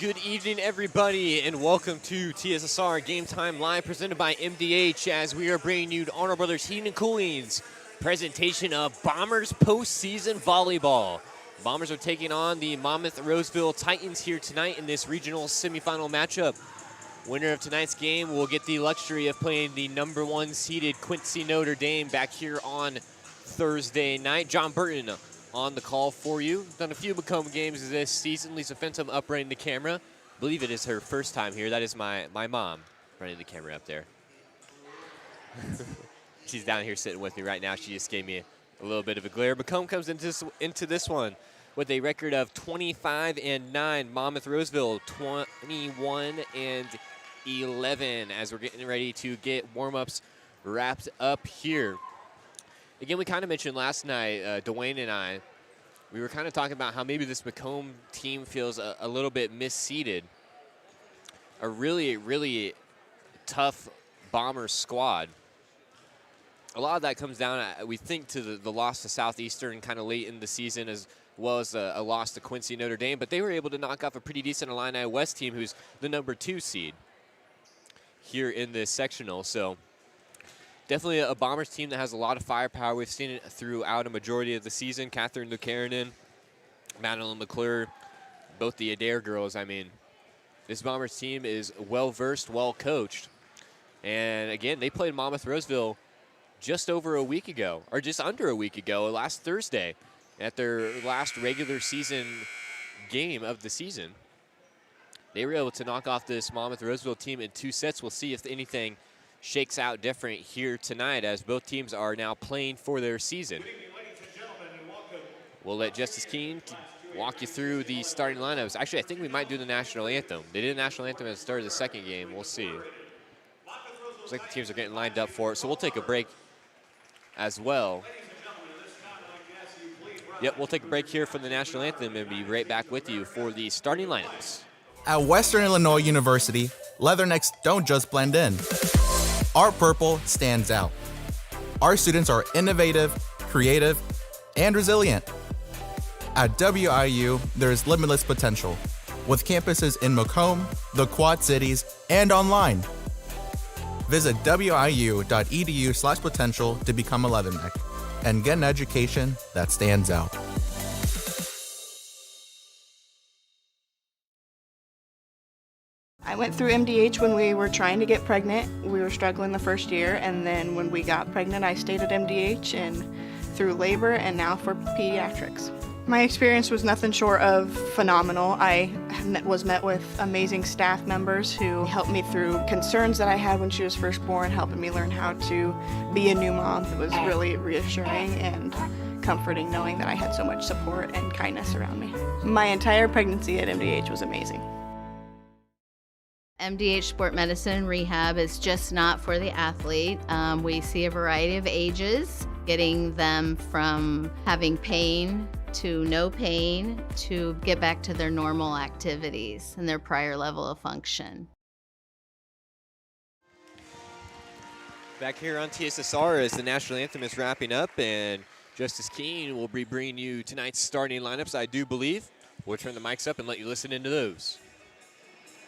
Good evening, everybody, and welcome to TSSR Game Time Live, presented by MDH, as we are bringing you Arnold Brothers Heating and Cooling's presentation of Bombers postseason volleyball. Bombers are taking on the Monmouth-Roseville Titans here tonight in this regional semifinal matchup. Winner of tonight's game will get the luxury of playing the #1 seeded Quincy Notre Dame back here on Thursday night. John Burton on the call for you. Done a few Macomb games this season. Lisa Fenton up running the camera. I believe it is her first time here. That is my mom running the camera up there. She's down here sitting with me right now. She just gave me a little bit of a glare. Macomb comes into this one with a record of 25-9. Monmouth-Roseville 21-11 as we're getting ready to get warm-ups wrapped up here. Again, we kind of mentioned last night, Dwayne and I, we were kind of talking about how maybe this Macomb team feels a little bit misseeded. A really, really tough Bomber squad. A lot of that comes down, we think, to the loss to Southeastern kind of late in the season, as well as a loss to Quincy Notre Dame. But they were able to knock off a pretty decent Illini West team, who's the #2 seed here in this sectional. So definitely a Bombers team that has a lot of firepower. We've seen it throughout a majority of the season. Catherine Lucarenin, Madeline McClure, both the Adair girls. I mean, this Bombers team is well-versed, well-coached. And again, they played Monmouth-Roseville just over a week ago, or just under a week ago, last Thursday, at their last regular season game of the season. They were able to knock off this Monmouth-Roseville team in 2 sets. We'll see if anything shakes out different here tonight, as both teams are now playing for their season. We'll let Justice Keene walk you through the starting lineups. Actually, I think we might do the national anthem. They did the national anthem at the start of the second game. We'll see. Looks like the teams are getting lined up for it, so we'll take a break as well. Yep, we'll take a break here from the national anthem and be right back with you for the starting lineups. At Western Illinois University, Leathernecks don't just blend in. Our purple stands out. Our students are innovative, creative, and resilient. At WIU, there's limitless potential, with campuses in Macomb, the Quad Cities, and online. Visit wiu.edu/potential to become a Leatherneck and get an education that stands out. I went through MDH when we were trying to get pregnant. We were struggling the first year, and then when we got pregnant, I stayed at MDH and through labor and now for pediatrics. My experience was nothing short of phenomenal. I was met with amazing staff members who helped me through concerns that I had when she was first born, helping me learn how to be a new mom. It was really reassuring and comforting knowing that I had so much support and kindness around me. My entire pregnancy at MDH was amazing. MDH Sport Medicine Rehab is just not for the athlete. We see a variety of ages, getting them from having pain to no pain to get back to their normal activities and their prior level of function. Back here on TSSR as the national anthem is wrapping up, and Justice Keene will be bringing you tonight's starting lineups, I do believe. We'll turn the mics up and let you listen into those.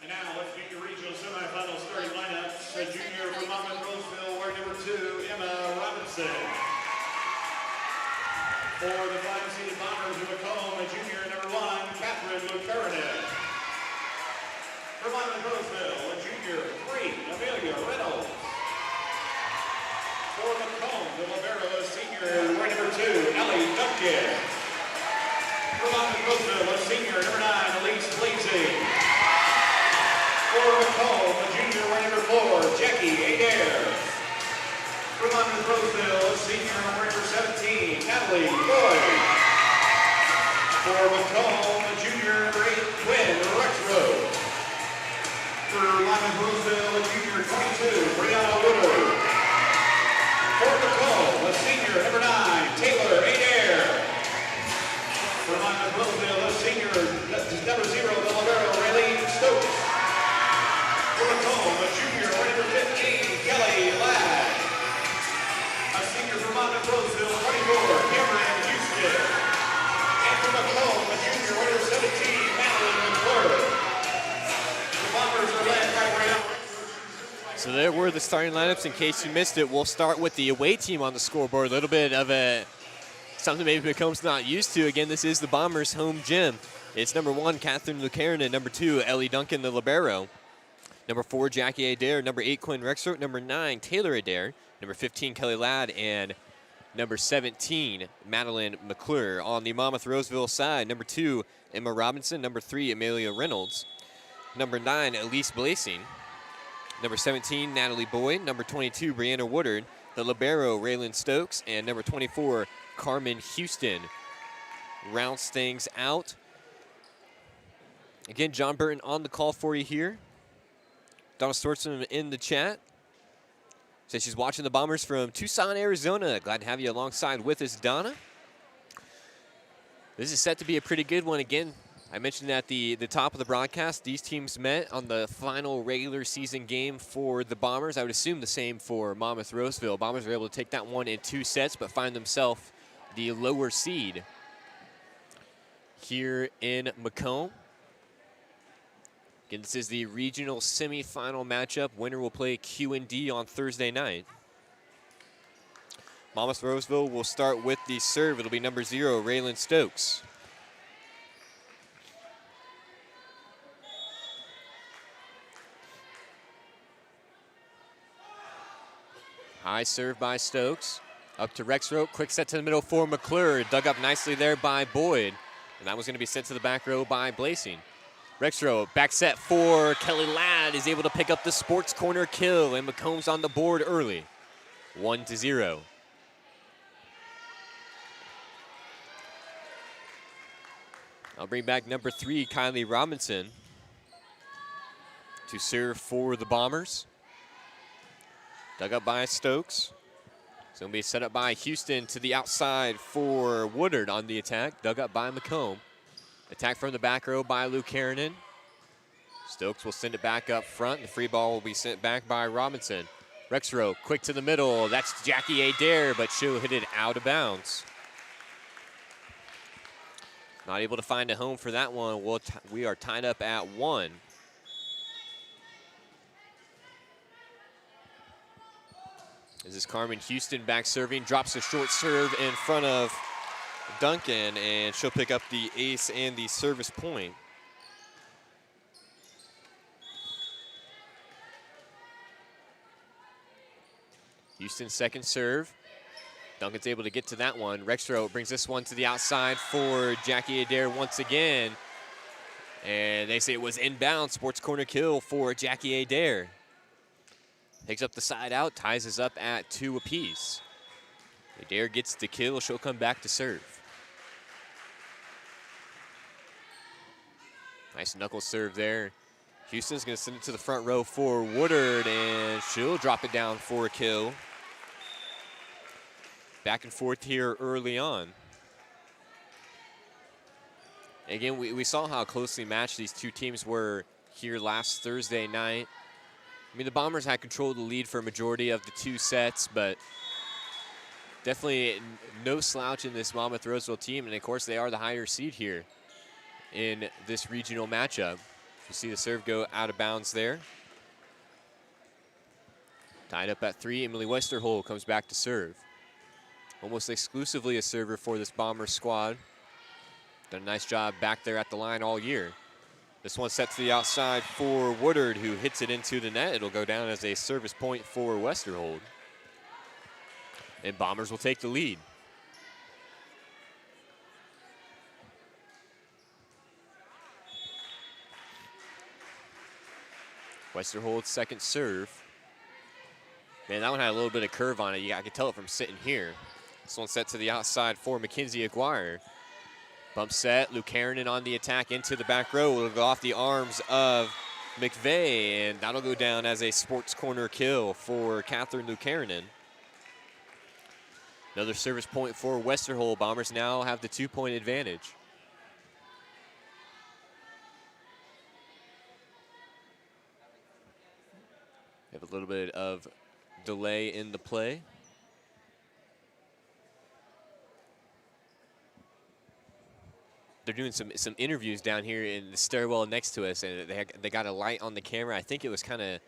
And now let's meet the regional semifinal starting lineups. A junior from Monmouth-Roseville, wearing #2, Emma Robinson. For the 5-seeded Bombers of Macomb, a junior #1, Catherine Lucarenin. For Monmouth-Roseville, a junior 3, Amelia Reynolds. For Macomb, the libero, a senior, wearing #2, Ellie Duncan. For Monmouth-Roseville, a senior #9, Elise Lazy. For Macomb, a junior wearing #4, Jackie Adair. For Monmouth-Roseville, a senior wearing #17, Natalie Boyd. For Macomb, a junior #8, Quinn Rexroad. For Monmouth-Roseville, a junior 22, Brianna Woodard. For Macomb, a senior #9, Taylor Adair. For Monmouth-Roseville, a senior #0, the libero, Raylene Stokes. For Macomb, a junior wearing #15, Kelly Ladd. A senior from Monmouth-Roseville, 24, Cameron Houston. And from Macomb, a junior wearing #17, Madeline McClure. So there were the starting lineups. In case you missed it, we'll start with the away team on the scoreboard. A little bit of something maybe Macomb's not used to. Again, this is the Bombers' home gym. It's number 1, Catherine Lucarin, number 2, Ellie Duncan, the libero. Number 4, Jackie Adair. Number 8, Quinn Rexroth. Number 9, Taylor Adair. Number 15, Kelly Ladd. And number 17, Madeline McClure. On the Monmouth-Roseville side, number 2, Emma Robinson. Number 3, Amelia Reynolds. Number 9, Elise Blasing. Number 17, Natalie Boyd. Number 22, Brianna Woodard. The libero, Raylan Stokes. And number 24, Carmen Houston. Rounds things out. Again, John Burton on the call for you here. Donna Stortson in the chat. Says she's watching the Bombers from Tucson, Arizona. Glad to have you alongside with us, Donna. This is set to be a pretty good one. Again, I mentioned at the top of the broadcast, these teams met on the final regular season game for the Bombers. I would assume the same for Monmouth-Roseville. Bombers were able to take that one in 2 sets, but find themselves the lower seed here in Macomb. Again, this is the regional semifinal matchup. Winner will play Q&D on Thursday night. Monmouth-Roseville will start with the serve. It'll be number 0, Raylan Stokes. High serve by Stokes. Up to Rexroth. Quick set to the middle for McClure. Dug up nicely there by Boyd. And that was going to be sent to the back row by Blasing. Rexroth, back set for Kelly Ladd, is able to pick up the sports corner kill, and Macomb's on the board early, 1-0. I'll bring back number 3, Kylie Robinson, to serve for the Bombers. Dug up by Stokes. It's going to be set up by Houston to the outside for Woodard on the attack. Dug up by Macomb. Attack from the back row by Luke Karanen. Stokes will send it back up front. The free ball will be sent back by Robinson. Rexroth, quick to the middle. That's Jackie Adair, but she'll hit it out of bounds. Not able to find a home for that one. We are tied up at 1. This is Carmen Houston back serving. Drops a short serve in front of Duncan, and she'll pick up the ace and the service point. Houston's second serve. Duncan's able to get to that one. Rexroth brings this one to the outside for Jackie Adair once again. And they say it was inbound. Sports corner kill for Jackie Adair. Takes up the side out, ties us up at 2 apiece. Adair gets the kill. She'll come back to serve. Nice knuckle serve there. Houston's going to send it to the front row for Woodard, and she'll drop it down for a kill. Back and forth here early on. Again, we saw how closely matched these two teams were here last Thursday night. I mean, the Bombers had control of the lead for a majority of the 2 sets, but definitely no slouch in this Monmouth-Roseville team, and of course they are the higher seed here in this regional matchup. You see the serve go out of bounds there. Tied up at 3, Emily Westerhold comes back to serve. Almost exclusively a server for this Bombers squad. Done a nice job back there at the line all year. This one set to the outside for Woodard, who hits it into the net. It'll go down as a service point for Westerhold. And Bombers will take the lead. Westerhold's second serve. Man, that one had a little bit of curve on it. I could tell it from sitting here. This one set to the outside for Mackenzie Aguirre. Bump set, Luke Karanen on the attack into the back row. It'll go off the arms of McVeigh, and that'll go down as a sports corner kill for Catherine Luke Karanen. Another service point for Westerhold. Bombers now have the 2-point advantage. Have a little bit of delay in the play. They're doing some interviews down here in the stairwell next to us, and they got a light on the camera. I think it was kind of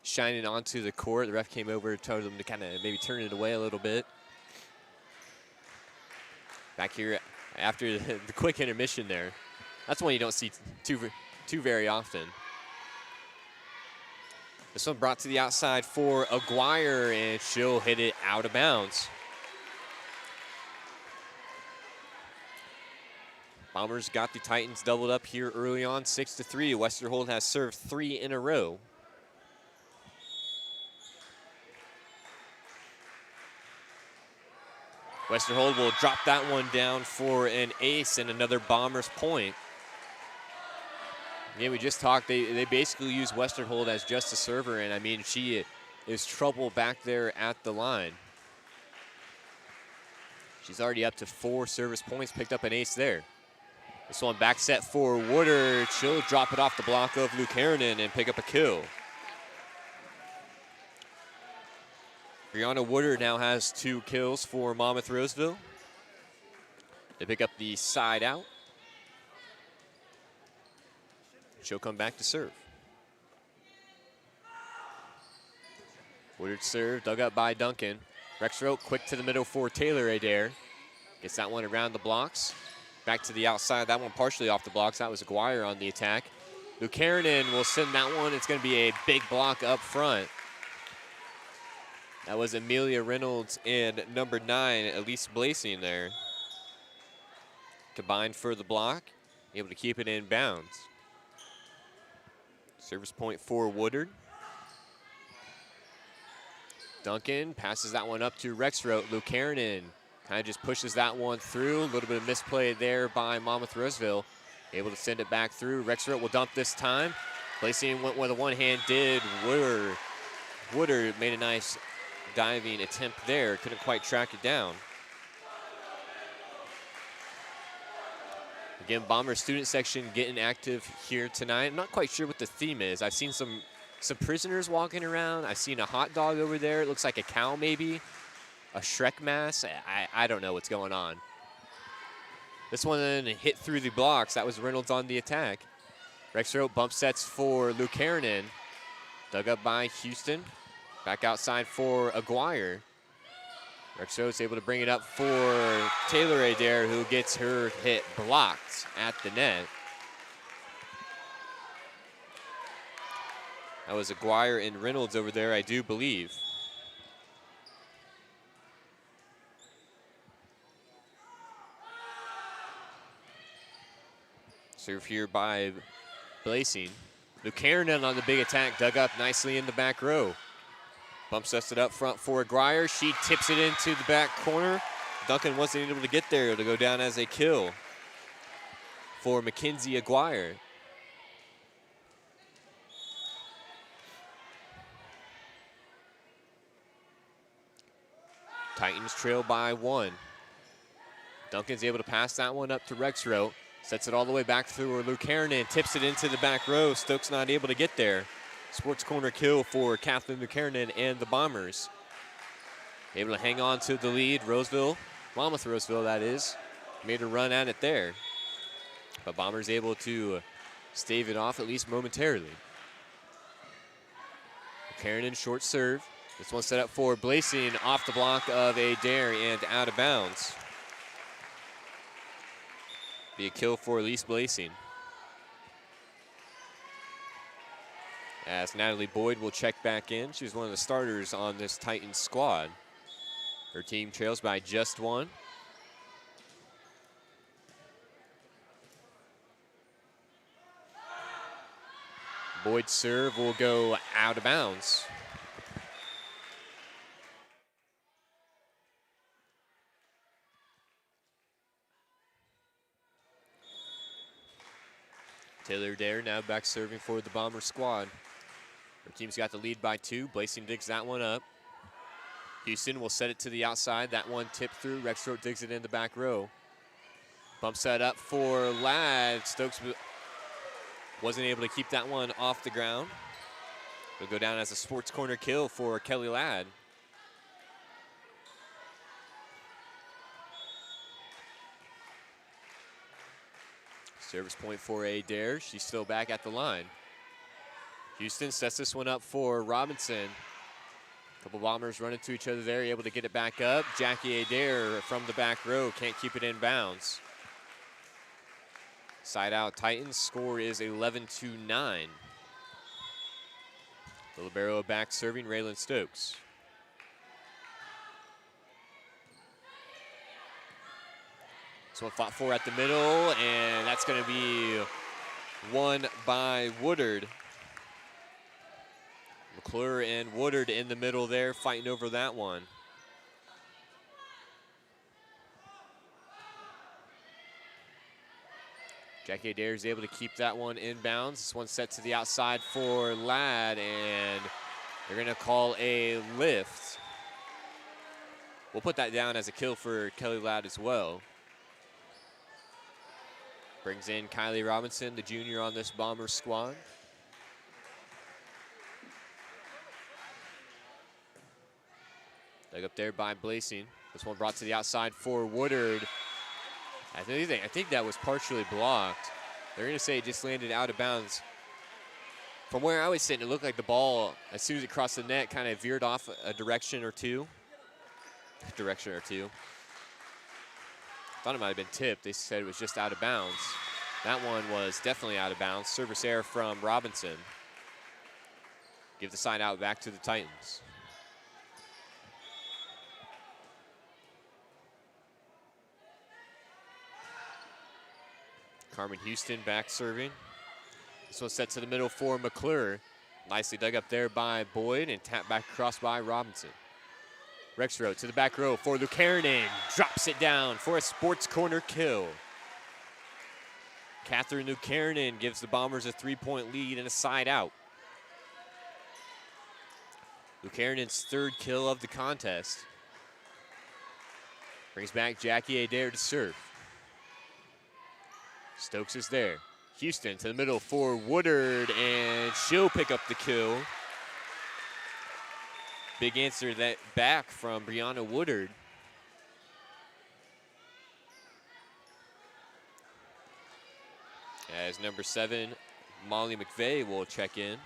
shining onto the court. The ref came over, told them to kind of maybe turn it away a little bit. Back here after the quick intermission there. That's one you don't see too very often. This one brought to the outside for Aguirre, and she'll hit it out of bounds. Bombers got the Titans doubled up here early on, 6-3. Westerhold has served 3 in a row. Westerhold will drop that one down for an ace and another Bombers point. Yeah, we just talked. They basically use Westerhold as just a server, and I mean, she is trouble back there at the line. She's already up to 4 service points, picked up an ace there. This one back set for Woodard. She'll drop it off the block of Lucanen and pick up a kill. Brianna Woodard now has 2 kills for Monmouth-Roseville. They pick up the side out. She'll come back to serve. Woodard serve, dug up by Duncan. Rexroth quick to the middle for Taylor Adair. Gets that one around the blocks. Back to the outside, that one partially off the blocks. That was Aguirre on the attack. Lucanen will send that one. It's gonna be a big block up front. That was Amelia Reynolds and number 9, Elise Blasing there. Combined for the block, able to keep it in bounds. Service point for Woodard. Duncan passes that one up to Rexroth. Lucanen kind of just pushes that one through. A little bit of misplay there by Monmouth-Roseville. Able to send it back through. Rexroth will dump this time. Blasing went with a one-hand did. Woodard made a nice diving attempt there. Couldn't quite track it down. Again, Bomber student section getting active here tonight. I'm not quite sure what the theme is. I've seen some prisoners walking around. I've seen a hot dog over there. It looks like a cow maybe. A Shrek mask. I don't know what's going on. This one then hit through the blocks. That was Reynolds on the attack. Rexroth bump sets for Lucanen. Dug up by Houston. Back outside for Aguirre. Rexroth's able to bring it up for Taylor Adair, who gets her hit blocked at the net. That was Aguirre and Reynolds over there, I do believe. Serve here by Blasing. Lucanen on the big attack, dug up nicely in the back row. Bump sets it up front for Aguirre. She tips it into the back corner. Duncan wasn't able to get there to go down as a kill for Mackenzie Aguirre. Titans trail by 1. Duncan's able to pass that one up to Rexroth. Sets it all the way back through Lucanen, tips it into the back row. Stokes not able to get there. Sports corner kill for Kathleen Lucanen and the Bombers. Able to hang on to the lead. Roseville, Monmouth-Roseville that is, made a run at it there. But Bombers able to stave it off at least momentarily. Lucanen short serve. This one set up for Blasing off the block of Adair and out of bounds. Be a kill for Elise Blasing. As Natalie Boyd will check back in. She's one of the starters on this Titans squad. Her team trails by just 1. Boyd's serve will go out of bounds. Taylor Adair now back serving for the Bomber squad. Her team's got the lead by 2. Blasing digs that one up. Houston will set it to the outside. That one tipped through. Rexroth digs it in the back row. Bump set up for Ladd. Stokes wasn't able to keep that one off the ground. It'll go down as a sports corner kill for Kelly Ladd. Service point for Adair. She's still back at the line. Houston sets this one up for Robinson. Couple Bombers running to each other there, able to get it back up. Jackie Adair from the back row can't keep it in bounds. Side out Titans, score is 11-9. The libero back serving Raylan Stokes. This one fought for at the middle, and that's going to be won by Woodard. McClure and Woodard in the middle there, fighting over that one. Jackie Adair is able to keep that one in bounds. This one set to the outside for Ladd, and they're going to call a lift. We'll put that down as a kill for Kelly Ladd as well. Brings in Kylie Robinson, the junior on this Bomber squad. Dug up there by Blasing. This one brought to the outside for Woodard. I think that was partially blocked. They're going to say it just landed out of bounds. From where I was sitting, it looked like the ball, as soon as it crossed the net, kind of veered off a direction or two. Thought it might have been tipped. They said it was just out of bounds. That one was definitely out of bounds. Service error from Robinson. Give the side out back to the Titans. Carmen Houston back serving. This one's set to the middle for McClure. Nicely dug up there by Boyd and tapped back across by Robinson. Rexrow to the back row for Lucanen. Drops it down for a sports corner kill. Catherine Lucanen gives the Bombers a 3-point lead and a side out. Lucanen's third kill of the contest. Brings back Jackie Adair to serve. Stokes is there. Houston to the middle for Woodard, and she'll pick up the kill. Big answer that back from Brianna Woodard. As number 7, Molly McVeigh will check in.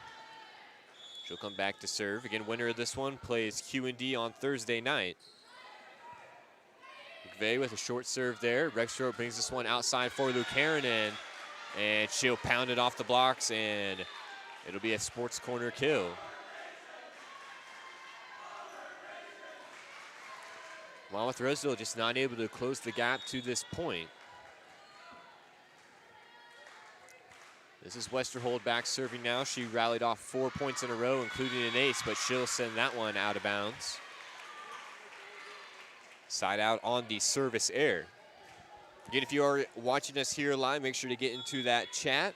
She'll come back to serve. Again, winner of this one plays Q&D on Thursday night. McVeigh with a short serve there. Rexrow brings this one outside for Lucanen, and she'll pound it off the blocks, and it'll be a sports corner kill. Monmouth-Roseville just not able to close the gap to this point. This is Westerhold back serving now. She rallied off 4 points in a row, including an ace, but she'll send that one out of bounds. Side out on the service error. Again, if you are watching us here live, make sure to get into that chat.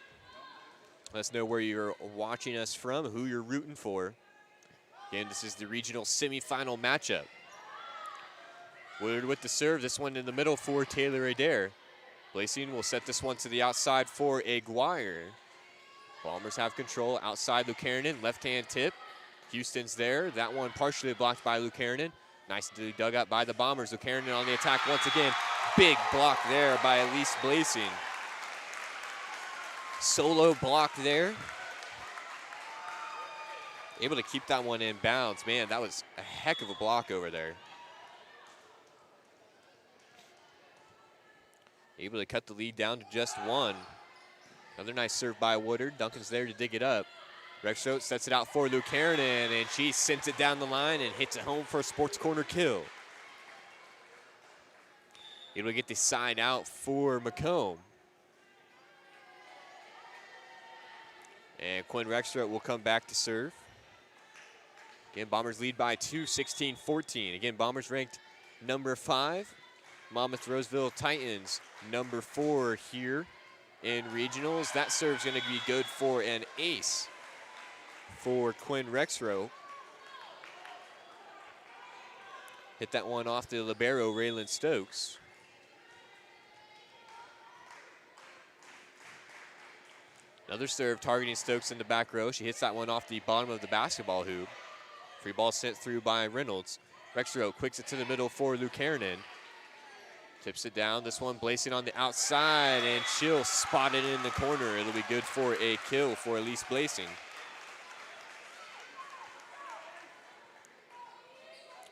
Let us know where you're watching us from, who you're rooting for. Again, this is the regional semifinal matchup. Woodard with the serve, this one in the middle for Taylor Adair. Blasing will set this one to the outside for Aguirre. Bombers have control outside Lucanen, left-hand tip. Houston's there, that one partially blocked by Lucanen. Nicely dug up by the Bombers. Lucanen on the attack once again. Big block there by Elise Blasing. Solo block there. Able to keep that one in bounds. Man, that was a heck of a block over there. Able to cut the lead down to just one. Another nice serve by Woodard. Duncan's there to dig it up. Rexrow sets it out for Lucanen, and she sends it down the line and hits it home for a sports corner kill. Able to get the side out for Macomb. And Quinn Rexrow will come back to serve. Again, Bombers lead by 2, 16-14. Again, Bombers ranked number 5. Monmouth-Roseville Titans number 4 here in regionals. That serve's going to be good for an ace for Quinn Rexrow. Hit that one off the libero, Raylan Stokes. Another serve targeting Stokes in the back row. She hits that one off the bottom of the basketball hoop. Free ball sent through by Reynolds. Rexrow quicks it to the middle for Lucanen. Tips it down. This one Blasing on the outside, and she'll spot it in the corner. It'll be good for a kill for Elise Blasing.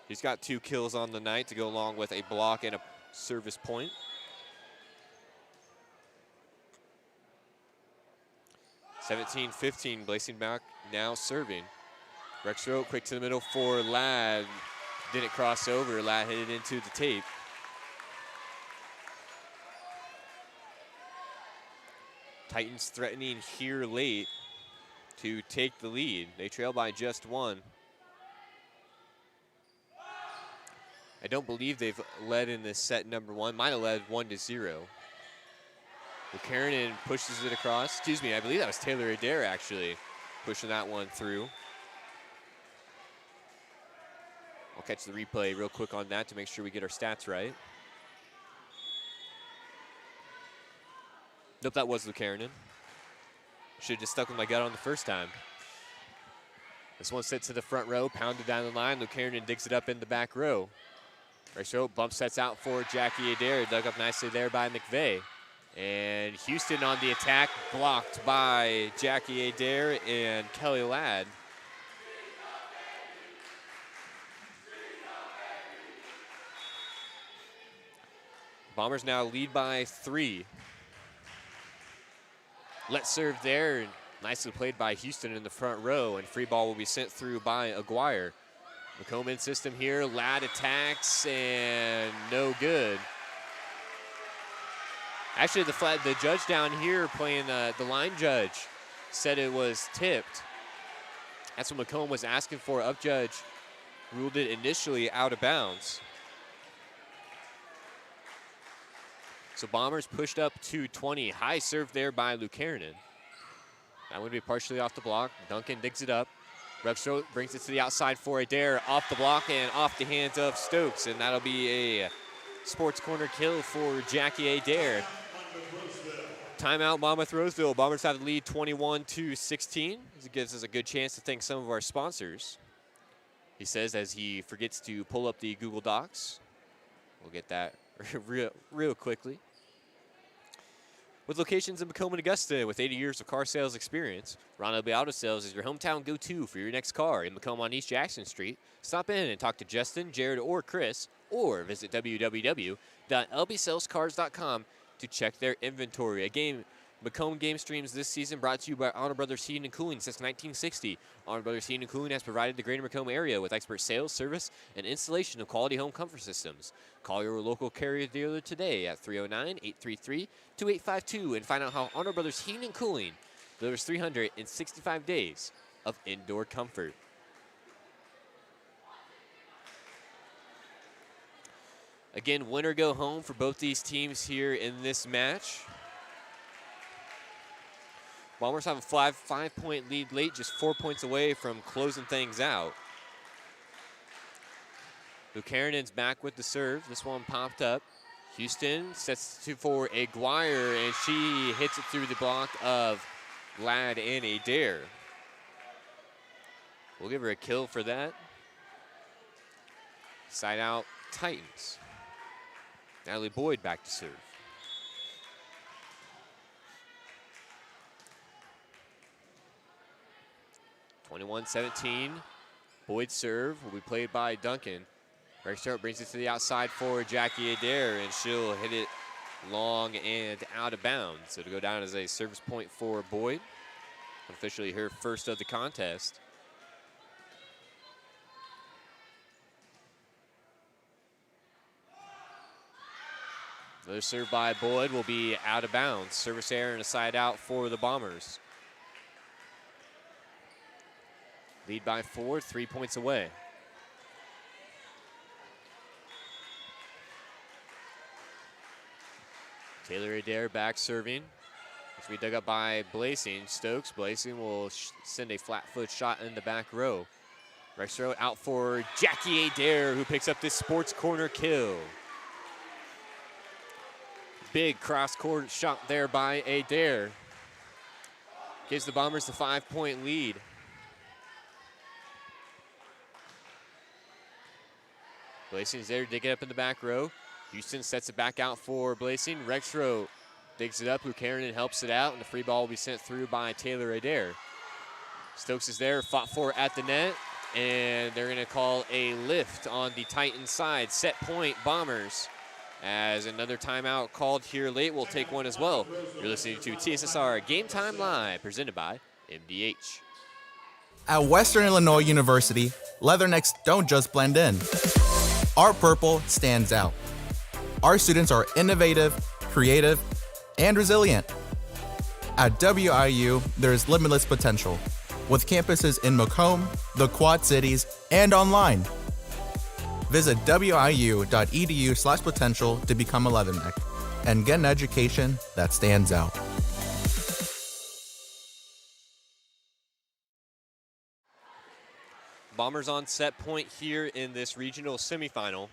He's got 2 kills on the night to go along with a block and a service point. (17-15), Blasing back now serving. Rexrow quick to the middle for Ladd. Didn't cross over. Ladd hit it into the tape. Titans threatening here late to take the lead. They trail by just 1. I don't believe they've led in this set number 1. Might have led 1-0. Buchanan pushes it across. Excuse me, I believe that was Taylor Adair actually pushing that one through. I'll catch the replay real quick on that to make sure we get our stats right. Nope, that was Lucanen. Should have just stuck with my gut on the first time. This one sits to the front row, pounded down the line. Lucanen digs it up in the back row. Right row, bump sets out for Jackie Adair. Dug up nicely there by McVeigh. And Houston on the attack, blocked by Jackie Adair and Kelly Ladd. Bombers now lead by 3. Let's serve there, nicely played by Houston in the front row, and free ball will be sent through by Aguirre. Macomb in system here, Ladd attacks, and no good. Actually, the judge down here playing the line judge said it was tipped. That's what Macomb was asking for. Up judge ruled it initially out of bounds. So Bombers pushed up to 20. High serve there by Lucanen. That would be partially off the block. Duncan digs it up. Rexrow brings it to the outside for Adair. Off the block and off the hands of Stokes. And that'll be a sports corner kill for Jackie Adair. Timeout, Monmouth-Roseville. Bombers have the lead 21-16. It gives us a good chance to thank some of our sponsors. He says as he forgets to pull up the Google Docs. We'll get that real quickly. With locations in Macomb and Augusta, with 80 years of car sales experience, Ron L.B. Auto Sales is your hometown go-to for your next car. In Macomb on East Jackson Street, stop in and talk to Justin, Jared, or Chris, or visit www.lbsalescars.com to check their inventory. Again, Macomb game streams this season brought to you by Honor Brothers Heating and Cooling since 1960. Honor Brothers Heating and Cooling has provided the greater Macomb area with expert sales, service, and installation of quality home comfort systems. Call your local carrier dealer today at 309-833-2852 and find out how Honor Brothers Heating and Cooling delivers 365 days of indoor comfort. Again, win or go home for both these teams here in this match. Bombers have a five-point lead late, just 4 points away from closing things out. Buchanan's back with the serve. This one popped up. Houston sets to for Aguirre, and she hits it through the block of Ladd and Adair. We'll give her a kill for that. Side out Titans. Natalie Boyd back to serve. (21-17). Boyd's serve will be played by Duncan. Rexrow brings it to the outside for Jackie Adair, and she'll hit it long and out of bounds. So to go down as a service point for Boyd. Officially her first of the contest. Another serve by Boyd will be out of bounds. Service error and a side out for the Bombers. Lead by 4, 3 points away. Taylor Adair back serving. As we dug up by Blasing. Stokes. Blasing will send a flat foot shot in the back row. Rexrow out for Jackie Adair, who picks up this sports corner kill. Big cross-court shot there by Adair. Gives the Bombers the 5-point lead. Blasing's there to dig it up in the back row. Houston sets it back out for Blasing. Rexrow digs it up. Buchanan helps it out, and the free ball will be sent through by Taylor Adair. Stokes is there, fought for at the net. And they're going to call a lift on the Titans side. Set point, Bombers. As another timeout called here late, we'll take one as well. You're listening to TSSR Game Time Live, presented by MDH. At Western Illinois University, leathernecks don't just blend in. Our purple stands out. Our students are innovative, creative, and resilient. At WIU, there's limitless potential, with campuses in Macomb, the Quad Cities, and online. Visit wiu.edu/potential to become a leatherneck and get an education that stands out. Bombers on set point here in this regional semifinal.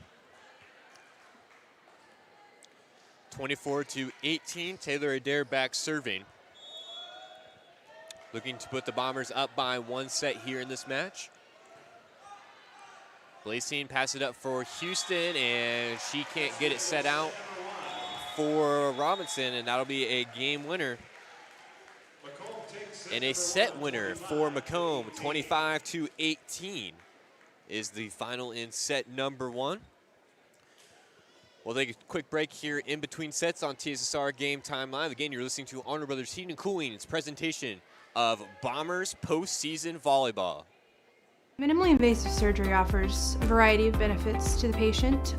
24-18, Taylor Adair back serving. Looking to put the Bombers up by one set here in this match. Blazine passes it up for Houston, and she can't get it set out for Robinson, and that'll be a game winner. And a set winner for Macomb, 25-18 is the final in set number one. We'll take a quick break here in between sets on TSSR Game Time Live. Again, you're listening to Honor Brothers Heating and Cooling's presentation of Bombers postseason volleyball. Minimally invasive surgery offers a variety of benefits to the patient.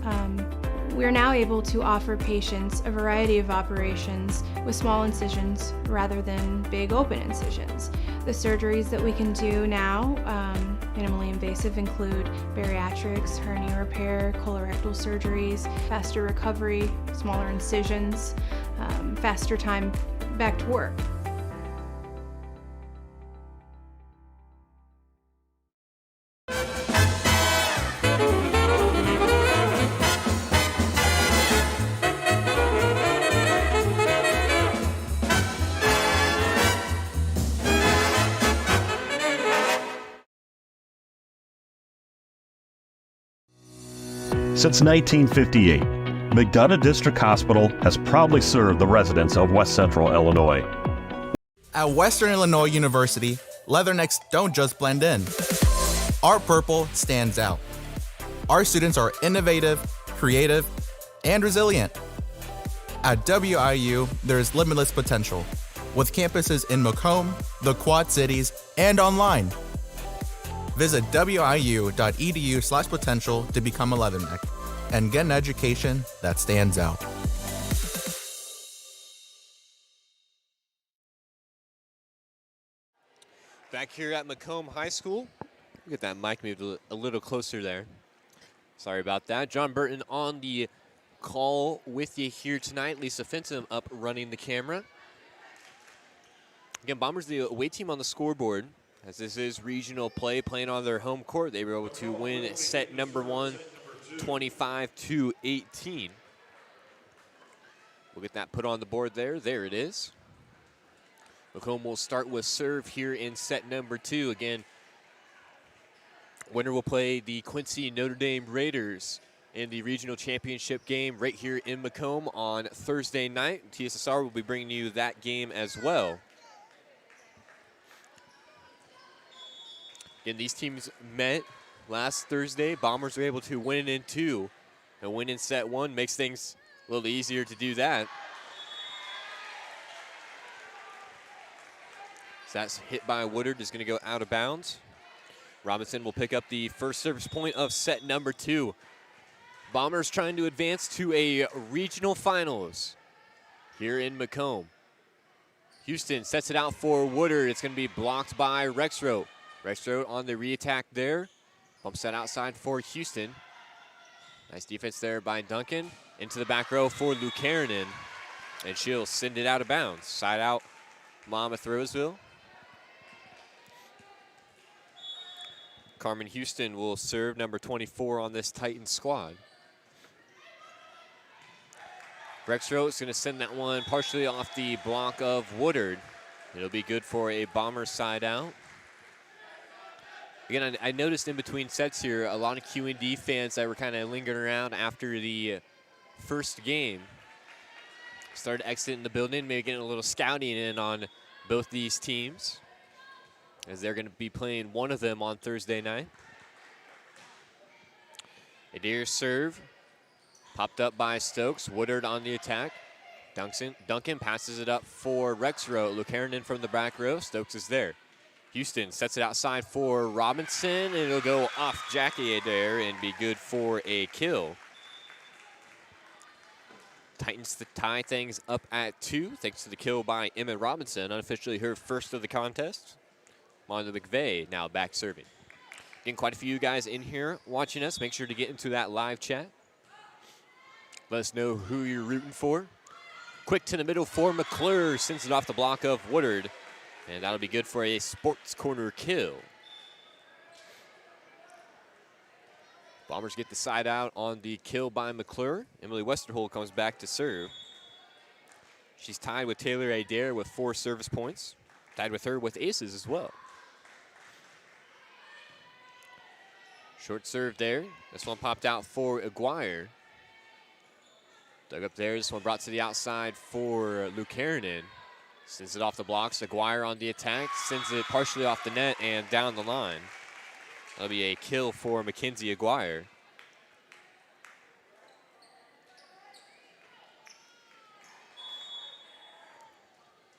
We're now able to offer patients a variety of operations with small incisions rather than big open incisions. The surgeries that we can do now, minimally invasive, include bariatrics, hernia repair, colorectal surgeries, faster recovery, smaller incisions, faster time back to work. Since 1958, McDonough District Hospital has proudly served the residents of West Central Illinois. At Western Illinois University, leathernecks don't just blend in. Our purple stands out. Our students are innovative, creative, and resilient. At WIU, there's limitless potential, with campuses in Macomb, the Quad Cities, and online. Visit wiu.edu/potential to become a leatherneck and get an education that stands out. Back here at Macomb High School. Get that mic moved a little closer there. Sorry about that. John Burton on the call with you here tonight. Lisa Fenton up running the camera. Again, Bombers the away team on the scoreboard. As this is regional play, playing on their home court, they were able to win set number one, 25-18. We'll get that put on the board there. There it is. Macomb will start with serve here in set number two. Again, winner will play the Quincy Notre Dame Raiders in the regional championship game right here in Macomb on Thursday night. TSSR will be bringing you that game as well. Again, these teams met last Thursday. Bombers were able to win in two. And win in set one makes things a little easier to do that. So that's hit by Woodard, is going to go out of bounds. Robinson will pick up the first service point of set number two. Bombers trying to advance to a regional finals here in Macomb. Houston sets it out for Woodard. It's going to be blocked by Rexroth. Rexroth on the reattack there. Bumps that outside for Houston. Nice defense there by Duncan. Into the back row for Lucarenin. And she'll send it out of bounds. Side out, Monmouth-Roseville. Carmen Houston will serve number 24 on this Titan squad. Rexroth is going to send that one partially off the block of Woodard. It'll be good for a Bomber side out. Again, I noticed in between sets here, a lot of QND fans that were kind of lingering around after the first game started exiting the building, maybe getting a little scouting in on both these teams. as they're going to be playing one of them on Thursday night. Adair's serve, popped up by Stokes. Woodard on the attack. Duncan passes it up for Rexrow. Lucanen from the back row. Stokes is there. Houston sets it outside for Robinson, and it'll go off Jackie Adair and be good for a kill. Titans to tie things up at 2, thanks to the kill by Emma Robinson, unofficially her first of the contest. Martha McVeigh now back serving. Getting quite a few guys in here watching us. Make sure to get into that live chat. Let us know who you're rooting for. Quick to the middle for McClure, sends it off the block of Woodard, and that'll be good for a sports corner kill. Bombers get the side out on the kill by McClure. Emily Westerhold comes back to serve. She's tied with Taylor Adair with 4 service points. Tied with her with aces as well. Short serve there. This one popped out for Aguirre. Dug up there. This one brought to the outside for Lucanen. Sends it off the blocks. Aguirre on the attack. Sends it partially off the net and down the line. That'll be a kill for Mackenzie Aguirre.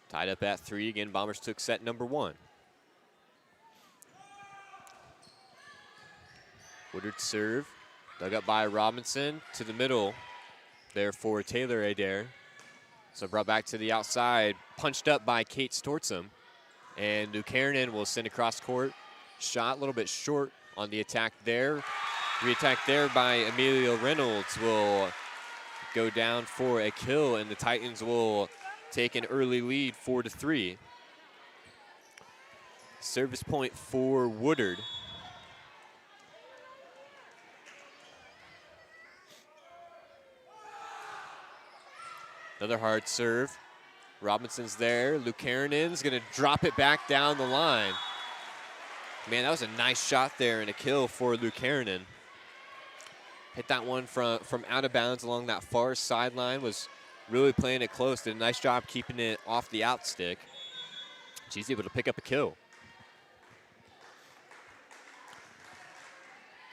Tied up at 3. Again, Bombers took set number 1. Woodard serve. Dug up by Robinson to the middle. There for Taylor Adair. So brought back to the outside. Punched up by Kate Stortzum. And Lucanen will send across court. Shot a little bit short on the attack there. Re-attack there by Amelia Reynolds will go down for a kill, and the Titans will take an early lead 4-3. Service point for Woodard. Another hard serve. Robinson's there. Lucarenen's going to drop it back down the line. Man, that was a nice shot there and a kill for Lucanen. Hit that one from out of bounds along that far sideline. Was really playing it close. Did a nice job keeping it off the out stick. She's able to pick up a kill.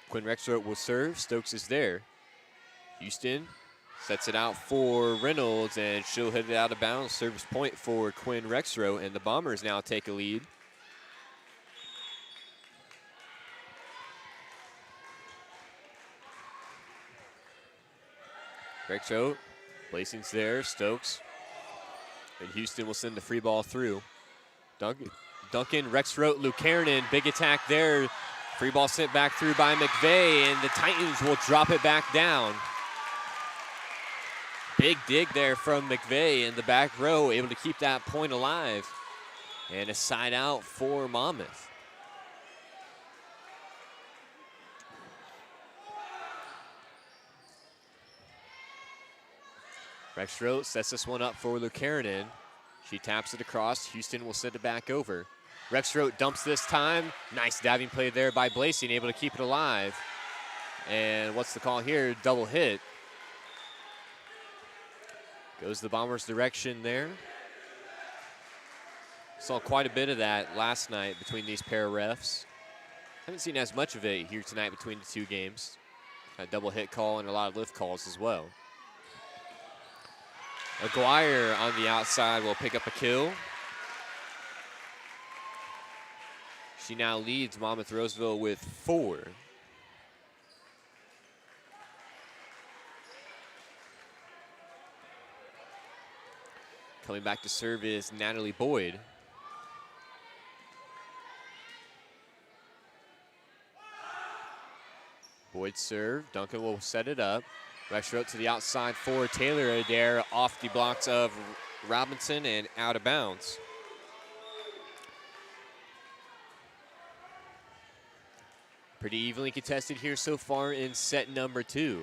Quinn Rexroth will serve. Stokes is there. Houston sets it out for Reynolds, and she'll hit it out of bounds. Service point for Quinn Rexroth, and the Bombers now take a lead. Rexroth, placing's there, Stokes. And Houston will send the free ball through. Duncan, Rexroth, Lucanen, big attack there. Free ball sent back through by McVeigh, and the Titans will drop it back down. Big dig there from McVeigh in the back row, able to keep that point alive. And a side out for Monmouth. Rexroth sets this one up for Lucanen. She taps it across. Houston will send it back over. Rexroth dumps this time. Nice diving play there by Blasey, able to keep it alive. And what's the call here? Double hit. Goes the Bombers' direction there. Saw quite a bit of that last night between these pair of refs. Haven't seen as much of it here tonight between the two games. A double hit call and a lot of lift calls as well. Aguirre on the outside will pick up a kill. She now leads Monmouth-Roseville with 4. Coming back to serve is Natalie Boyd. Boyd serve. Duncan will set it up. Rexroth to the outside for Taylor Adair, off the blocks of Robinson and out of bounds. Pretty evenly contested here so far in set number 2.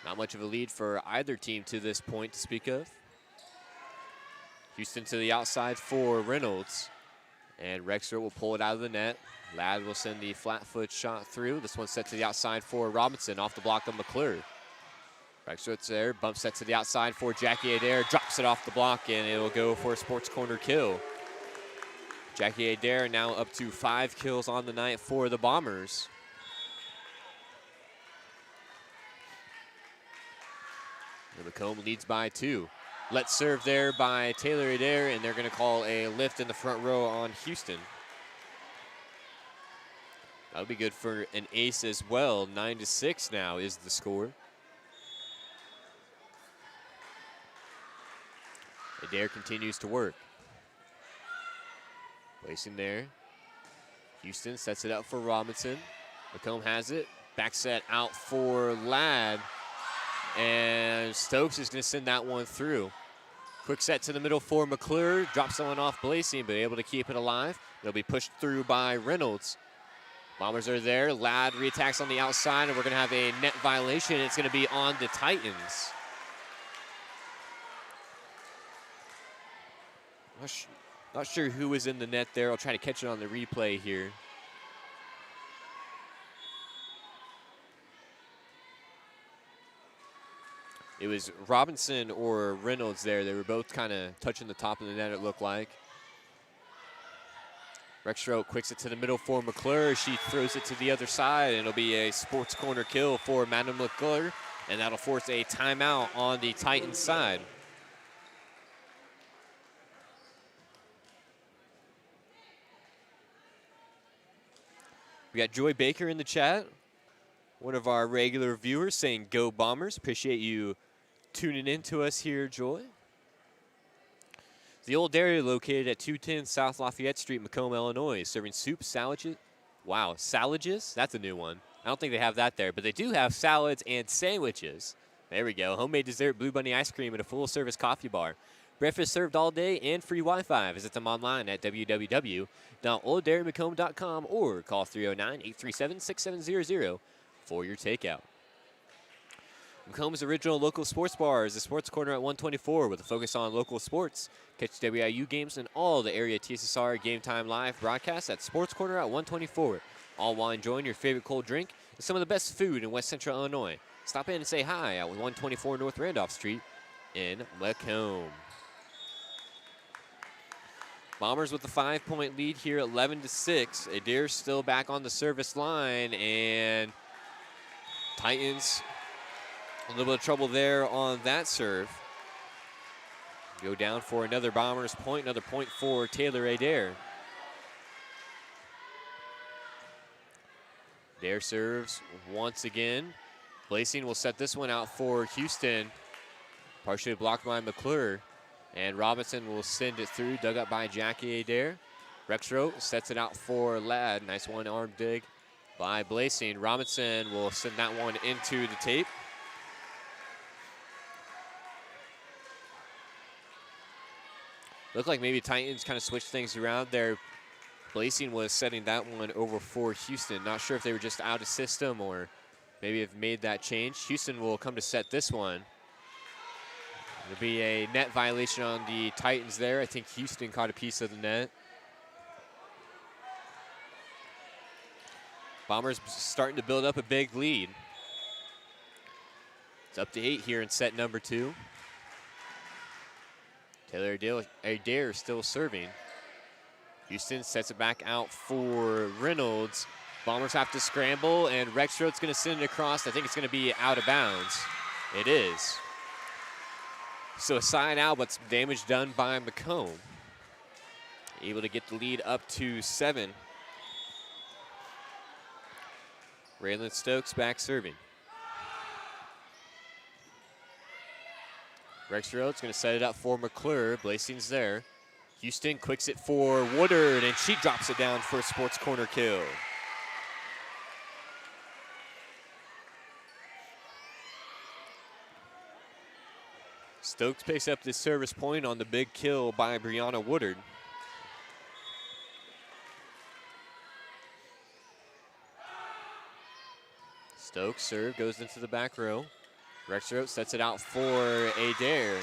Not much of a lead for either team to this point to speak of. Houston to the outside for Reynolds. And Rexroth will pull it out of the net. Ladd will send the flat foot shot through. This one's set to the outside for Robinson, off the block of McClure. Rexroth's there, bump set to the outside for Jackie Adair, drops it off the block, and it'll go for a sports corner kill. Jackie Adair now up to 5 kills on the night for the Bombers. And Macomb leads by 2. Let's serve there by Taylor Adair, and they're going to call a lift in the front row on Houston. That'll be good for an ace as well. 9-6 now is the score. Adair continues to work. Placing there. Houston sets it up for Robinson. Macomb has it. Back set out for Ladd. And Stokes is going to send that one through. Quick set to the middle for McClure. Drops someone off Blasing, but able to keep it alive. It'll be pushed through by Reynolds. Bombers are there. Ladd reattacks on the outside, and we're going to have a net violation. It's going to be on the Titans. Not sure who was in the net there. I'll try to catch it on the replay here. It was Robinson or Reynolds there. They were both kind of touching the top of the net, it looked like. Rexroth quicks it to the middle for McClure. She throws it to the other side, and it'll be a sports corner kill for Madam McClure, and that'll force a timeout on the Titans side. We got Joy Baker in the chat, one of our regular viewers, saying go Bombers. Appreciate you tuning in to us here, Joy. The Old Dairy located at 210 South Lafayette Street, Macomb, Illinois, serving soup, salads. Wow, salads? That's a new one. I don't think they have that there, but they do have salads and sandwiches. There we go. Homemade dessert, Blue Bunny ice cream, and a full-service coffee bar. Breakfast served all day and free Wi-Fi. Visit them online at www.olddairymacomb.com or call 309-837-6700 for your takeout. Macomb's original local sports bar is the Sports Corner at 124 with a focus on local sports. Catch WIU games and all the area TSSR Game Time live broadcasts at Sports Corner at 124, all while enjoying your favorite cold drink and some of the best food in West Central Illinois. Stop in and say hi at 124 North Randolph Street in Macomb. Bombers with a 5-point lead here, 11-6. Adair still back on the service line, and Titans a little bit of trouble there on that serve. Go down for another Bombers point, another point for Taylor Adair. Adair serves once again. Blasing will set this one out for Houston. Partially blocked by McClure. And Robinson will send it through, dug up by Jackie Adair. Rexroth sets it out for Ladd. Nice one-arm dig by Blasing. Robinson will send that one into the tape. Looked like maybe Titans kind of switched things around there. Blasing was setting that one over for Houston. Not sure if they were just out of system or maybe have made that change. Houston will come to set this one. There'll be a net violation on the Titans there. I think Houston caught a piece of the net. Bombers starting to build up a big lead. It's up to 8 here in set number 2. Taylor Adair still serving. Houston sets it back out for Reynolds. Bombers have to scramble, and Rexroth's going to send it across. I think it's going to be out of bounds. It is. So a side out, but some damage done by Macomb. Able to get the lead up to 7. Raylan Stokes back serving. Rexroth's going to set it up for McClure. Blasing's there. Houston quicks it for Woodard, and she drops it down for a sports corner kill. Stokes picks up this service point on the big kill by Brianna Woodard. Stokes serve goes into the back row. Rexroth sets it out for Adair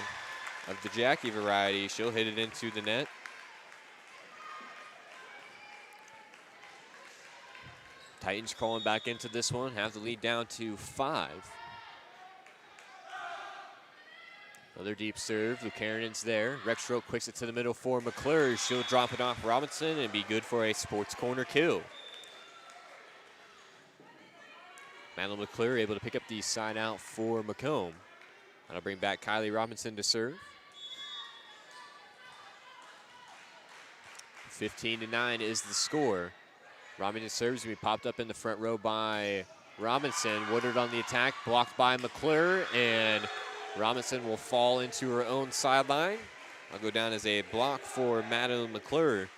of the Jackie variety. She'll hit it into the net. Titans crawling back into this one, have the lead down to 5. Another deep serve. Lucarinen's there. Rexroth quicks it to the middle for McClure. She'll drop it off Robinson and be good for a sports corner kill. Madeline McClure able to pick up the side out for Macomb. That'll bring back Kylie Robinson to serve. 15-9 is the score. Robinson serves to be popped up in the front row by Robinson. Woodard on the attack, blocked by McClure, and Robinson will fall into her own sideline. I'll go down as a block for Madeline McClure.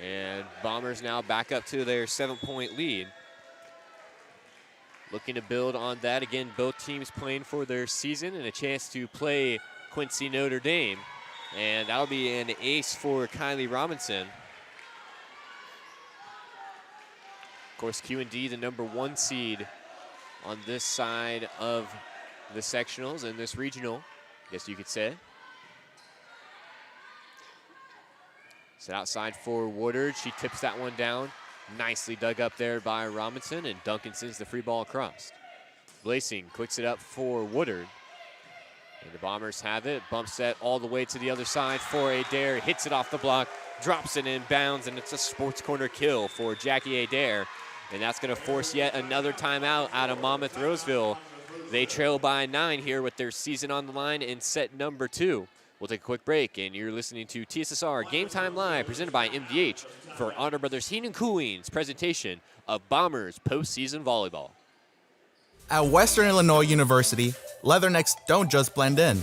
And Bombers now back up to their 7-point lead. Looking to build on that. Again, both teams playing for their season and a chance to play Quincy Notre Dame. And that'll be an ace for Kylie Robinson. Of course, Q&D, the #1 seed on this side of the sectionals and this regional, I guess you could say. Set outside for Woodard. She tips that one down. Nicely dug up there by Robinson, and Duncan sends the free ball across. Blasing quicks it up for Woodard. And the Bombers have it. Bumps that all the way to the other side for Adair. Hits it off the block, drops it in bounds, and it's a sports corner kill for Jackie Adair. And that's going to force yet another timeout out of Monmouth-Roseville. They trail by 9 here with their season on the line in set #2. We'll take a quick break, and you're listening to TSSR Game Time Live, presented by MDH for Honor Brothers Heating and Cooling's presentation of Bombers postseason volleyball. At Western Illinois University, leathernecks don't just blend in.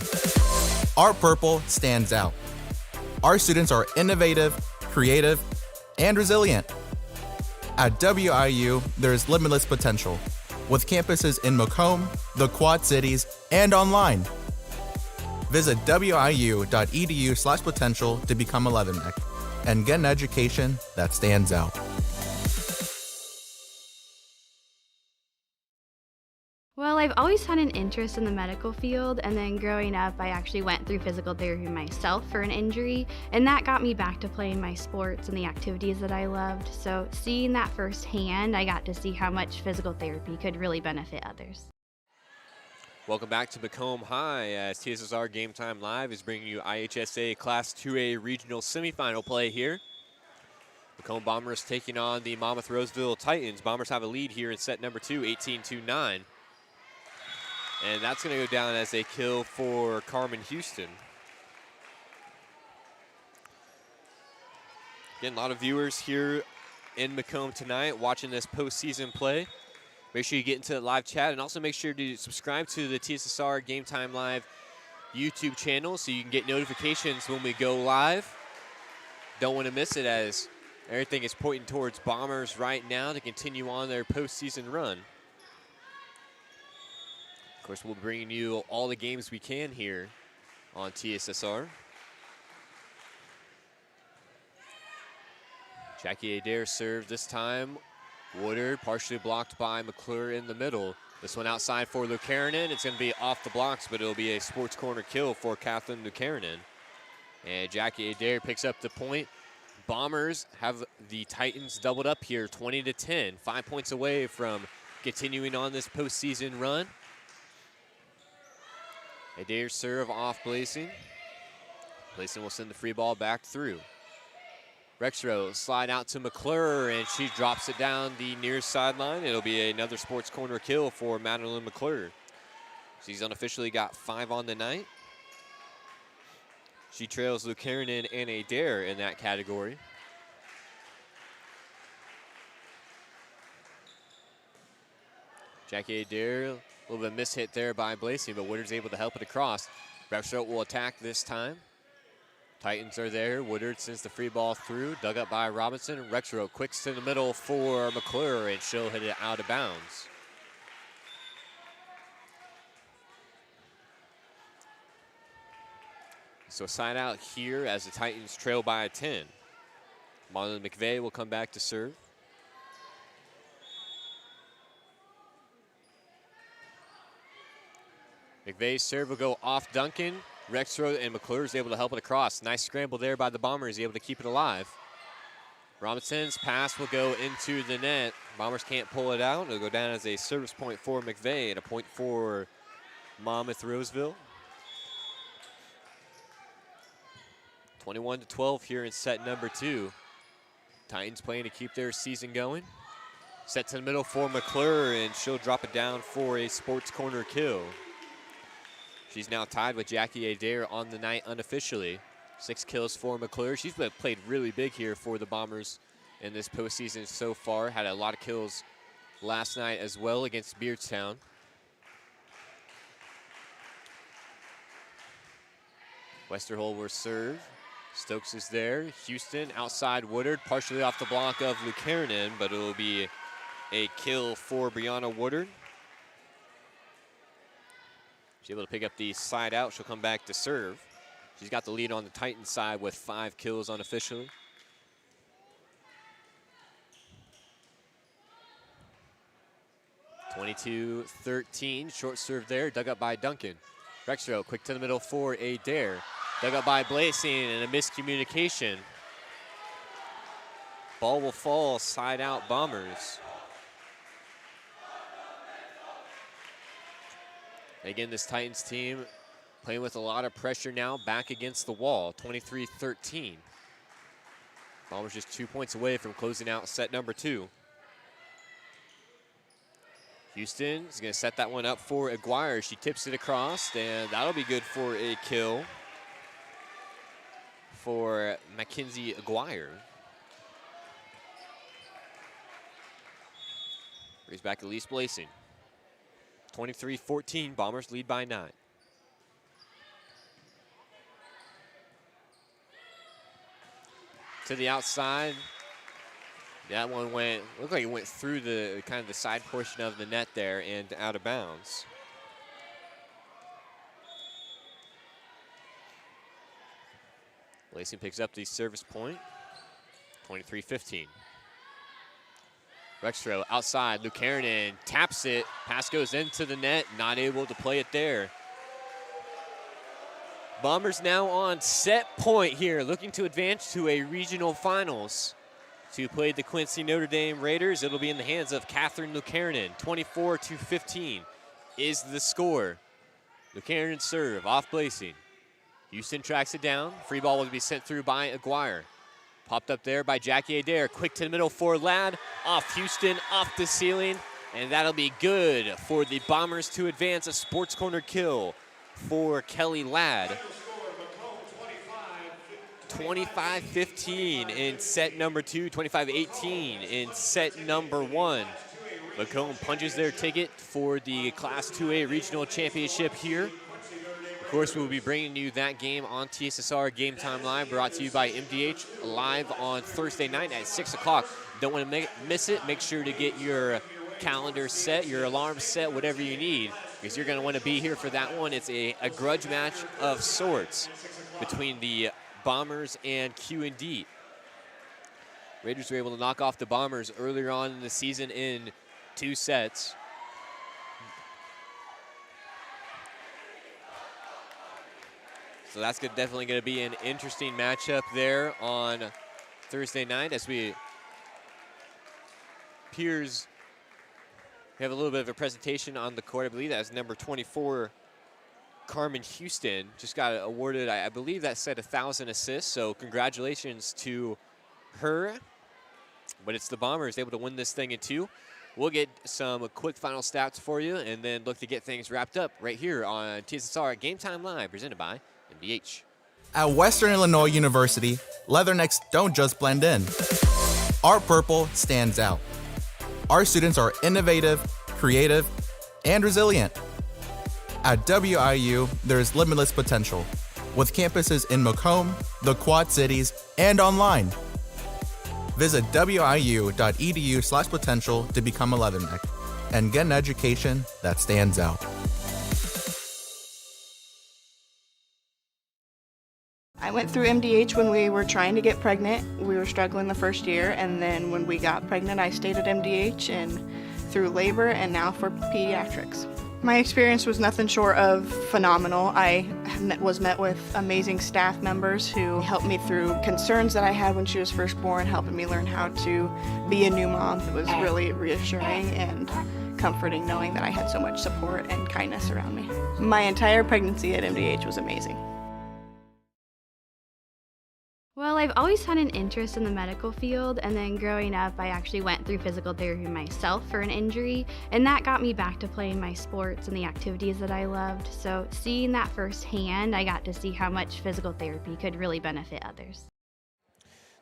Our purple stands out. Our students are innovative, creative, and resilient. At WIU, there is limitless potential, with campuses in Macomb, the Quad Cities, and online. Visit wiu.edu/potential to become a leatherneck and get an education that stands out. Well, I've always had an interest in the medical field, and then growing up, I actually went through physical therapy myself for an injury, and that got me back to playing my sports and the activities that I loved. So seeing that firsthand, I got to see how much physical therapy could really benefit others. Welcome back to Macomb High as TSSR Game Time Live is bringing you IHSA Class 2A Regional Semifinal play here. Macomb Bombers taking on the Monmouth-Roseville Titans. Bombers have a lead here in set #2, 18-9. And that's going to go down as a kill for Carmen Houston. Again, a lot of viewers here in Macomb tonight watching this postseason play. Make sure you get into the live chat, and also make sure to subscribe to the TSSR Game Time Live YouTube channel so you can get notifications when we go live. Don't want to miss it, as everything is pointing towards Bombers right now to continue on their postseason run. Of course, we'll be bringing you all the games we can here on TSSR. Jackie Adair served this time. Woodard partially blocked by McClure in the middle. This one outside for Lucarinen. It's going to be off the blocks, but it'll be a sports corner kill for Kathleen Lucarinen. And Jackie Adair picks up the point. Bombers have the Titans doubled up here, 20-10. 5 points away from continuing on this postseason run. Adair serve off Blasing. Blasing will send the free ball back through. Rexroth slide out to McClure, and she drops it down the near sideline. It'll be another sports corner kill for Madeline McClure. She's unofficially got 5 on the night. She trails Lucarinen and Adair in that category. Jackie Adair, a little bit of a mishit there by Blasing, but Woodard's able to help it across. Rexroth will attack this time. Titans are there. Woodard sends the free ball through, dug up by Robinson. Rexroth quicks to the middle for McClure, and she'll hit it out of bounds. So side out here as the Titans trail by 10. Marlon McVeigh will come back to serve. McVeigh's serve will go off Duncan. Rexroth and McClure is able to help it across. Nice scramble there by the Bombers, able to keep it alive. Robinson's pass will go into the net. Bombers can't pull it out. It'll go down as a service point for McVeigh and a point for Monmouth-Roseville. 21-12 here in set number 2. Titans playing to keep their season going. Set to the middle for McClure, and she'll drop it down for a sports corner kill. She's now tied with Jackie Adair on the night unofficially. 6 kills for McClure. She's played really big here for the Bombers in this postseason so far. Had a lot of kills last night as well against Beardstown. Westerhold will serve. Stokes is there. Houston outside Woodard, partially off the block of Lucairnen, but it will be a kill for Brianna Woodard. She's able to pick up the side out. She'll come back to serve. She's got the lead on the Titans side with 5 kills unofficially. (22-13), short serve there, dug up by Duncan. Rexrow, quick to the middle for Adair. Dug up by Blasing and a miscommunication. Ball will fall, side out Bombers. Again, this Titans team playing with a lot of pressure now, back against the wall, 23-13. Bombers just 2 points away from closing out set number 2. Houston is going to set that one up for Aguirre. She tips it across, and that'll be good for a kill for Mackenzie Aguirre. Brings back Elise Blasing. 23-14, Bombers lead by 9. To the outside. That one looked like it went through the kind of the side portion of the net there and out of bounds. Lacey picks up the service point, 23-15. Rexrow outside, Lucairnen taps it, pass goes into the net, not able to play it there. Bombers now on set point here, looking to advance to a regional finals. To play the Quincy Notre Dame Raiders, it'll be in the hands of Catherine Lucairnen. 24-15 is the score. Lucairnen serve, off Blasing. Houston tracks it down. Free ball will be sent through by Aguirre. Popped up there by Jackie Adair. Quick to the middle for Ladd. Off Houston, off the ceiling. And that'll be good for the Bombers to advance. A sports corner kill for Kelly Ladd. 25-15 in set number 2, 25-18 in set number 1. Macomb punches their ticket for the Class 2A Regional Championship here. Of course, we'll be bringing you that game on TSSR Game Time Live, brought to you by MDH, live on Thursday night at 6 o'clock. Don't want to miss it. Make sure to get your calendar set, your alarm set, whatever you need, because you're going to want to be here for that one. It's a grudge match of sorts between the Bombers and Q&D. Raiders were able to knock off the Bombers earlier on in the season in 2 sets. So that's definitely going to be an interesting matchup there on Thursday night as we Piers have a little bit of a presentation on the court. I believe that was number 24, Carmen Houston, just got awarded, I believe that said 1,000 assists, so congratulations to her. But it's the Bombers able to win this thing in 2. We'll get some quick final stats for you and then look to get things wrapped up right here on TSSR Game Time Live, presented by MDH. At Western Illinois University, leathernecks don't just blend in. Our purple stands out. Our students are innovative, creative, and resilient. At WIU, there's limitless potential, with campuses in Macomb, the Quad Cities, and online. Visit wiu.edu/potential to become a leatherneck and get an education that stands out. I went through MDH when we were trying to get pregnant. We were struggling the first year, and then when we got pregnant, I stayed at MDH and through labor and now for pediatrics. My experience was nothing short of phenomenal. I was met with amazing staff members who helped me through concerns that I had when she was first born, helping me learn how to be a new mom. It was really reassuring and comforting knowing that I had so much support and kindness around me. My entire pregnancy at MDH was amazing. I've always had an interest in the medical field, and then growing up, I actually went through physical therapy myself for an injury, and that got me back to playing my sports and the activities that I loved. So seeing that firsthand, I got to see how much physical therapy could really benefit others.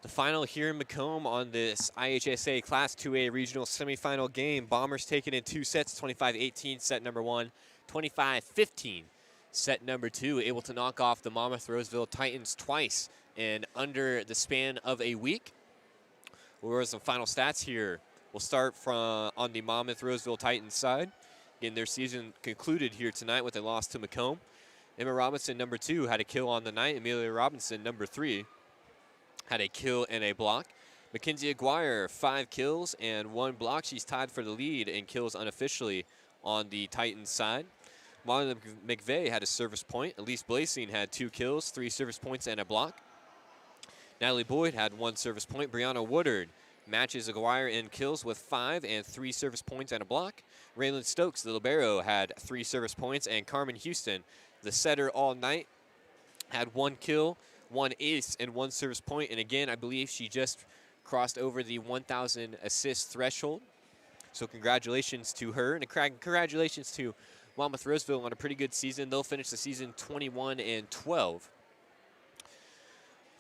The final here in Macomb on this IHSA Class 2A regional semifinal game. Bombers taken in 2 sets, 25-18 set number 1, 25-15 set number 2, able to knock off the Monmouth-Roseville Titans twice in under the span of a week. We'll some final stats here. We'll start from on the Monmouth-Roseville Titans side. Again, their season concluded here tonight with a loss to Macomb. Emma Robinson, number 2, had a kill on the night. Amelia Robinson, number 3, had a kill and a block. Mackenzie Aguirre, 5 kills and 1 block. She's tied for the lead in kills unofficially on the Titans side. Marlon McVeigh had a service point. Elise Blasing had 2 kills, 3 service points, and a block. Natalie Boyd had 1 service point. Brianna Woodard matches Aguirre in kills with 5 and 3 service points and a block. Raylan Stokes, the libero, had 3 service points. And Carmen Houston, the setter all night, had 1 kill, 1 ace, and 1 service point. And again, I believe she just crossed over the 1,000 assist threshold. So congratulations to her, and congratulations to Monmouth-Roseville on a pretty good season. They'll finish the season 21-12.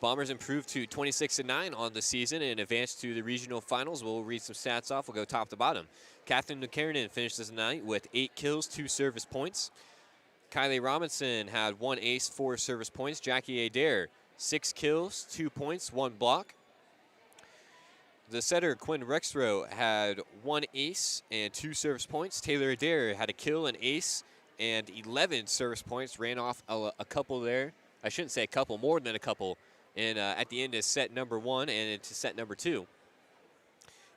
Bombers improved to 26-9 on the season and advanced to the regional finals. We'll read some stats off. We'll go top to bottom. Catherine McKernan finished this night with 8 kills, 2 service points. Kylie Robinson had 1 ace, 4 service points. Jackie Adair, 6 kills, 2 points, 1 block. The setter, Quinn Rexrow, had 1 ace and 2 service points. Taylor Adair had a kill, an ace, and 11 service points. Ran off a couple there. I shouldn't say a couple, more than a couple. And at the end is set number 1 and into set number 2.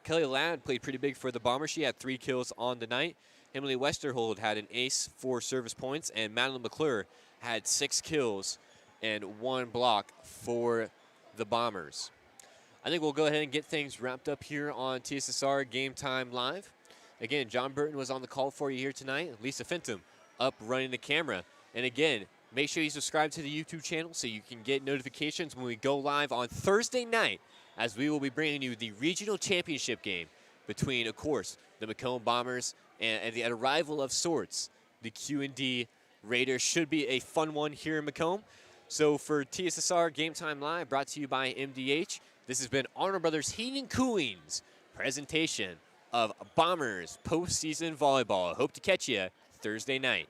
Kelly Ladd played pretty big for the Bombers. She had 3 kills on the night. Emily Westerhold had an ace, 4 service points. And Madeline McClure had 6 kills and 1 block for the Bombers. I think we'll go ahead and get things wrapped up here on TSSR Game Time Live. Again, John Burton was on the call for you here tonight. Lisa Fenton up running the camera. And again, make sure you subscribe to the YouTube channel so you can get notifications when we go live on Thursday night, as we will be bringing you the regional championship game between, of course, the Macomb Bombers and the arrival of sorts, the Q&D Raiders. Should be a fun one here in Macomb. So for TSSR Game Time Live, brought to you by MDH, this has been Arnold Brothers Heating and Cooling's presentation of Bombers postseason volleyball. I hope to catch you Thursday night.